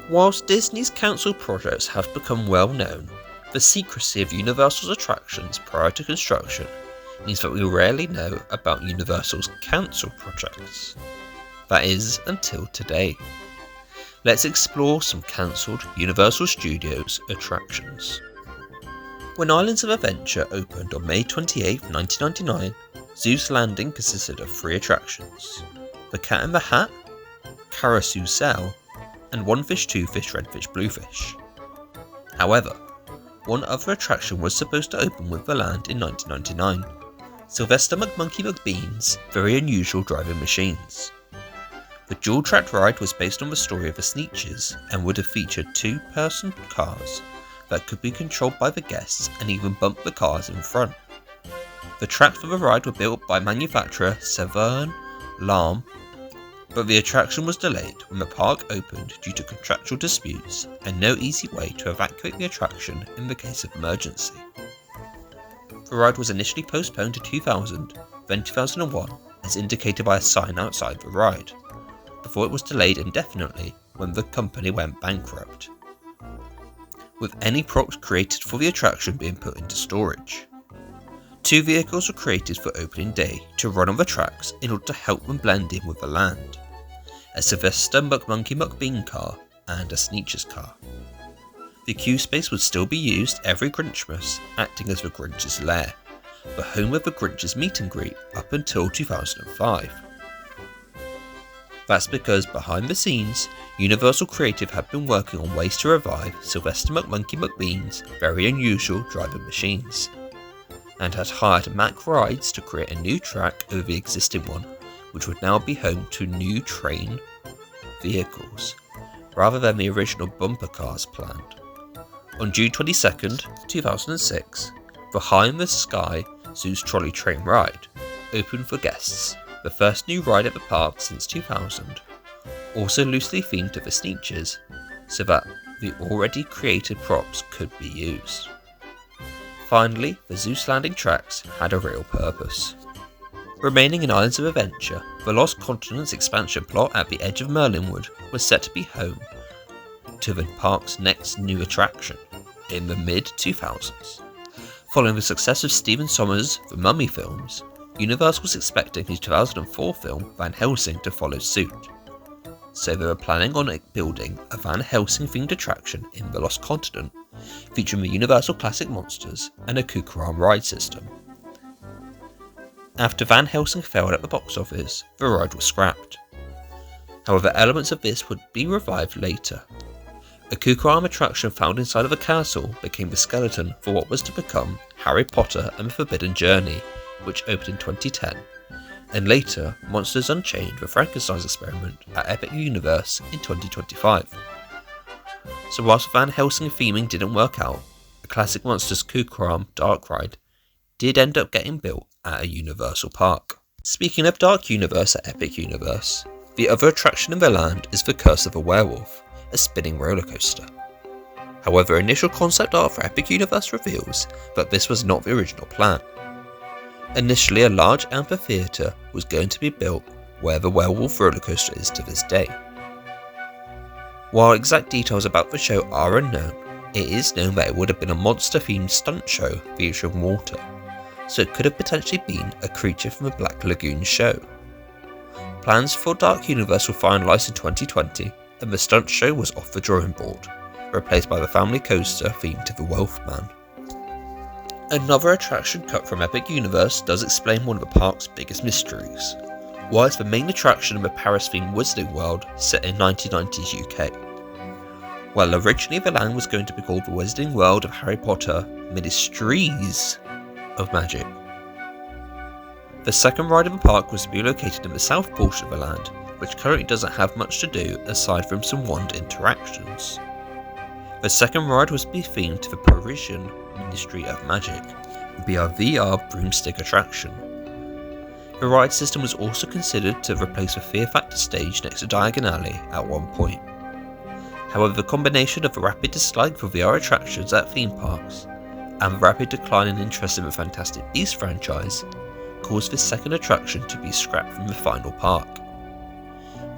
Whilst Disney's cancelled projects have become well known, the secrecy of Universal's attractions prior to construction means that we rarely know about Universal's cancelled projects. That is, until today. Let's explore some cancelled Universal Studios attractions. When Islands of Adventure opened on May 28, 1999, Zeus Landing consisted of 3 attractions: the Cat in the Hat, Carousel, and One Fish, Two Fish, Red Fish, Blue Fish. However, one other attraction was supposed to open with the land in 1999, Sylvester McBean's Very Unusual Driving Machines. The dual-tracked ride was based on the story of the Sneetches and would have featured 2-person cars that could be controlled by the guests and even bump the cars in front. The tracks for the ride were built by manufacturer Severn Lamb, but the attraction was delayed when the park opened due to contractual disputes and no easy way to evacuate the attraction in the case of emergency. The ride was initially postponed to 2000, then 2001, as indicated by a sign outside the ride, before it was delayed indefinitely when the company went bankrupt, with any props created for the attraction being put into storage. 2 vehicles were created for opening day to run on the tracks in order to help them blend in with the land: a Sylvester McBean car and a Sneetches car. The queue space would still be used every Grinchmas, acting as the Grinch's lair, the home of the Grinch's meet and greet up until 2005. That's because behind the scenes, Universal Creative had been working on ways to revive Sylvester McBean's Very Unusual Driving Machines, and had hired Mack Rides to create a new track over the existing one, which would now be home to new train vehicles, rather than the original bumper cars planned. On June 22nd, 2006, the High in the Sky Zeus Trolley Train Ride opened for guests, the first new ride at the park since 2000, also loosely themed to the Sneetches, so that the already created props could be used. Finally, the Zeus Landing tracks had a real purpose. Remaining in Islands of Adventure, the Lost Continents expansion plot at the edge of Merlinwood was set to be home to the park's next new attraction in the mid-2000s. Following the success of Stephen Sommers' The Mummy films, Universal was expecting his 2004 film Van Helsing to follow suit, so they were planning on building a Van Helsing themed attraction in the Lost Continent, featuring the Universal classic monsters and a Kukuram ride system. After Van Helsing failed at the box office, the ride was scrapped. However, elements of this would be revived later. A Kukuram attraction found inside of a castle became the skeleton for what was to become Harry Potter and the Forbidden Journey, which opened in 2010, and later Monsters Unchained: The Frankenstein's Experiment at Epic Universe in 2025. So whilst Van Helsing theming didn't work out, the classic Monsters Kukuram Dark Ride did end up getting built at a Universal park. Speaking of Dark Universe at Epic Universe, the other attraction in the land is the Curse of a Werewolf, a spinning roller coaster. However, initial concept art for Epic Universe reveals that this was not the original plan. Initially, a large amphitheatre was going to be built where the werewolf roller coaster is to this day. While exact details about the show are unknown, it is known that it would have been a monster-themed stunt show featuring water, so it could have potentially been a creature from the Black Lagoon show. Plans for Dark Universe were finalised in 2020, and the stunt show was off the drawing board, replaced by the family coaster themed to the Wolfman. Another attraction cut from Epic Universe does explain one of the park's biggest mysteries: why is the main attraction of a Paris-themed Wizarding World set in 1990s UK? Well, originally the land was going to be called the Wizarding World of Harry Potter Ministries of Magic. The second ride of the park was to be located in the south portion of the land, which currently doesn't have much to do aside from some wand interactions. The second ride was to be themed to the Parisian Ministry of Magic, and be a VR broomstick attraction. The ride system was also considered to replace the Fear Factor stage next to Diagon Alley at one point. However, the combination of the rapid dislike for VR attractions at theme parks and the rapid decline in interest in the Fantastic Beasts franchise caused this second attraction to be scrapped from the final park.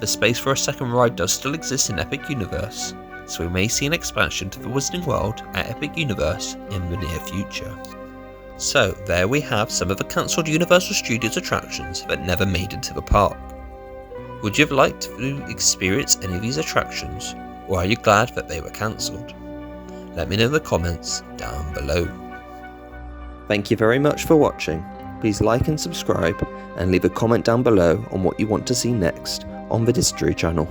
The space for a second ride does still exist in Epic Universe, so we may see an expansion to the Wizarding World at Epic Universe in the near future. So there we have some of the cancelled Universal Studios attractions that never made it to the park. Would you have liked to experience any of these attractions, or are you glad that they were cancelled? Let me know in the comments down below. Thank you very much for watching. Please like and subscribe, and leave a comment down below on what you want to see next on the Distory channel.